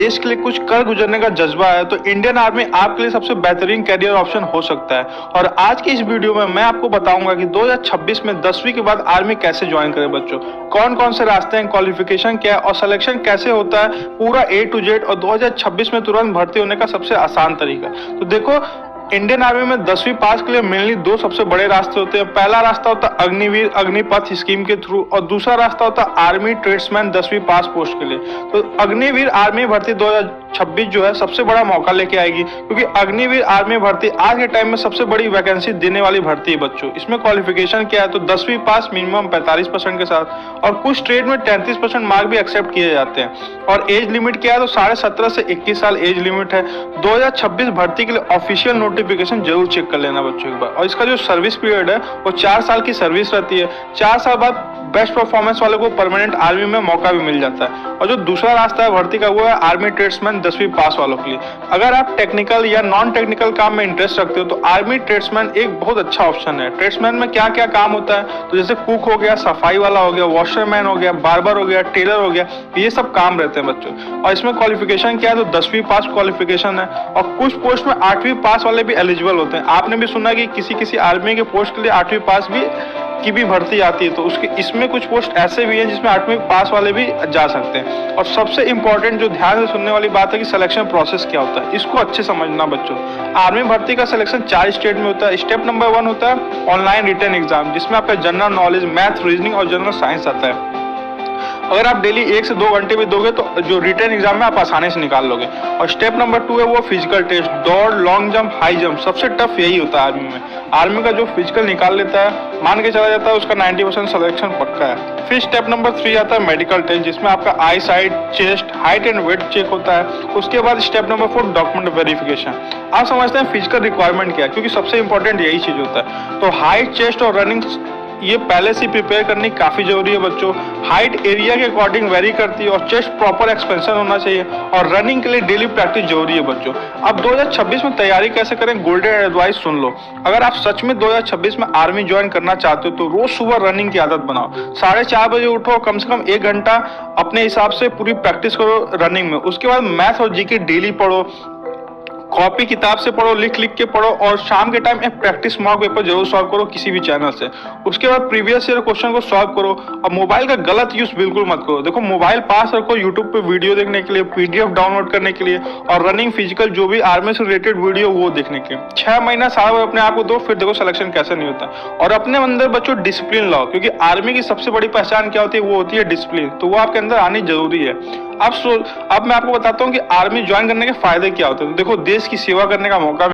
देश के लिए कुछ कर गुजरने का जज्बा है तो इंडियन आर्मी आपके लिए सबसे बेहतरीन करियर ऑप्शन हो सकता है। और आज की इस वीडियो में मैं आपको बताऊंगा कि 2026 में 10वीं के बाद आर्मी कैसे ज्वाइन करें बच्चों, कौन कौन से रास्ते हैं, क्वालिफिकेशन क्या है और सिलेक्शन कैसे होता है, पूरा A to Z, और 2026 में तुरंत भर्ती होने का सबसे आसान तरीका। तो देखो, इंडियन आर्मी में 10वीं पास के लिए मेनली दो सबसे बड़े रास्ते होते हैं। पहला रास्ता होता है अग्निवीर अग्निपथ स्कीम के थ्रू, और दूसरा रास्ता होता है आर्मी ट्रेड्समैन 10वीं पास पोस्ट के लिए। तो अग्निवीर आर्मी भर्ती 2026 जो है सबसे बड़ा मौका लेके आएगी, क्योंकि अग्निवीर आर्मी भर्ती आज के टाइम में सबसे बड़ी वैकेंसी देने वाली भर्ती है बच्चों। इसमें क्वालिफिकेशन क्या है, तो 10वीं पास मिनिमम 45% के साथ, और कुछ ट्रेड में 33% मार्क भी एक्सेप्ट किए जाते हैं। और एज लिमिट क्या है, तो 17.5 से 21 साल एज लिमिट है। 2026 भर्ती के लिए ऑफिशियल नोटिफिकेशन जरूर चेक कर लेना बच्चों एक बार। और इसका जो सर्विस पीरियड है वो 4 साल की सर्विस रहती है। 4 साल बाद बेस्ट परफॉर्मेंस वाले को परमानेंट आर्मी में मौका भी मिल जाता है। और जो दूसरा रास्ता है भर्ती का वो है आर्मी ट्रेड्समैन 10वीं पास वालों के लिए। अगर आप टेक्निकल या नॉन टेक्निकल काम में इंटरेस्ट रखते हो तो आर्मी ट्रेड्समैन एक बहुत अच्छा ऑप्शन है। ट्रेड्समैन में क्या क्या काम होता है, तो जैसे कुक हो गया, सफाई वाला हो गया, वॉशरमैन हो गया, बार्बर हो गया, टेलर हो गया, ये सब काम रहते हैं बच्चों। और इसमें क्वालिफिकेशन क्या है, तो 10वीं पास क्वालिफिकेशन है। और कुछ पोस्ट में 8वीं पास वाले भी एलिजिबल होते हैं। आपने भी सुना कि किसी किसी आर्मी के पोस्ट के लिए 8वीं पास की भी भर्ती आती है, तो उसके इसमें कुछ पोस्ट ऐसे भी हैं जिसमें 8वीं पास वाले भी जा सकते हैं। और सबसे इंपॉर्टेंट जो ध्यान से सुनने वाली बात है कि सिलेक्शन प्रोसेस क्या होता है, इसको अच्छे समझना बच्चों। आर्मी भर्ती का सिलेक्शन 4 स्टेज में होता है। स्टेप नंबर 1 होता है ऑनलाइन रिटन एग्जाम, जिसमें आपका जनरल नॉलेज, मैथ, रीजनिंग और जनरल साइंस आता है। अगर आप डेली 1 से 2 घंटे भी दोगे तो जो रिटन एग्जाम में आप आसानी से निकाल लोगे। और स्टेप नंबर 2 है वो फिजिकल टेस्ट, दौड़, लॉन्ग जंप, हाई जंप। सबसे टफ यही होता है आर्मी में। आर्मी का जो फिजिकल निकाल लेता है, मान के चला जाता है उसका 90% सिलेक्शन पक्का है। फिर स्टेप नंबर 3 आता है मेडिकल टेस्ट, जिसमें आपका eyesight, chest, height and weight check होता है। उसके बाद स्टेप नंबर 4 डॉक्यूमेंट वेरिफिकेशन। आप समझते हैं फिजिकल रिक्वायरमेंट क्या है, क्योंकि सबसे इंपॉर्टेंट यही चीज होता है। तो हाइट, चेस्ट और रनिंग ये पहले से प्रिपेयर करनी काफी जरूरी है बच्चों। हाइट एरिया के अकॉर्डिंग वेरी करती है और चेस्ट प्रॉपर एक्सपेंशन होना चाहिए। और रनिंग के लिए डेली प्रैक्टिस जरूरी है बच्चों। अब 2026 में तैयारी कैसे करें, गोल्डन एडवाइस सुन लो। अगर आप सच में 2026 में आर्मी ज्वाइन करना चाहते हो तो रोज सुबह रनिंग की आदत बनाओ। 4:30 बजे उठो, कम से कम 1 घंटा अपने हिसाब से पूरी प्रैक्टिस करो रनिंग में। उसके बाद मैथ और जीके डेली पढ़ो, कॉपी किताब से पढ़ो, लिख लिख के पढ़ो। और शाम के टाइम एक प्रैक्टिस मॉक पेपर जरूर सॉल्व करो किसी भी चैनल से। उसके बाद प्रीवियस ईयर क्वेश्चन को सॉल्व करो। और मोबाइल का गलत यूज बिल्कुल मत करो। देखो, मोबाइल पास रखो यूट्यूब पे वीडियो देखने के लिए, PDF डाउनलोड करने के लिए, और रनिंग, फिजिकल जो भी आर्मी से रिलेटेड वीडियो वो देखने के लिए। 6 महीना साल भर अपने आप को दो, फिर देखो सिलेक्शन कैसे नहीं होता। और अपने अंदर बच्चों डिसिप्लिन लाओ, क्योंकि आर्मी की सबसे बड़ी पहचान क्या होती है, वो होती है डिसिप्लिन। तो वो आपके अंदर आनी जरूरी है। अब मैं आपको बताता हूँ कि आर्मी ज्वाइन करने के फायदे क्या होते हैं। देखो, देश की सेवा करने का मौका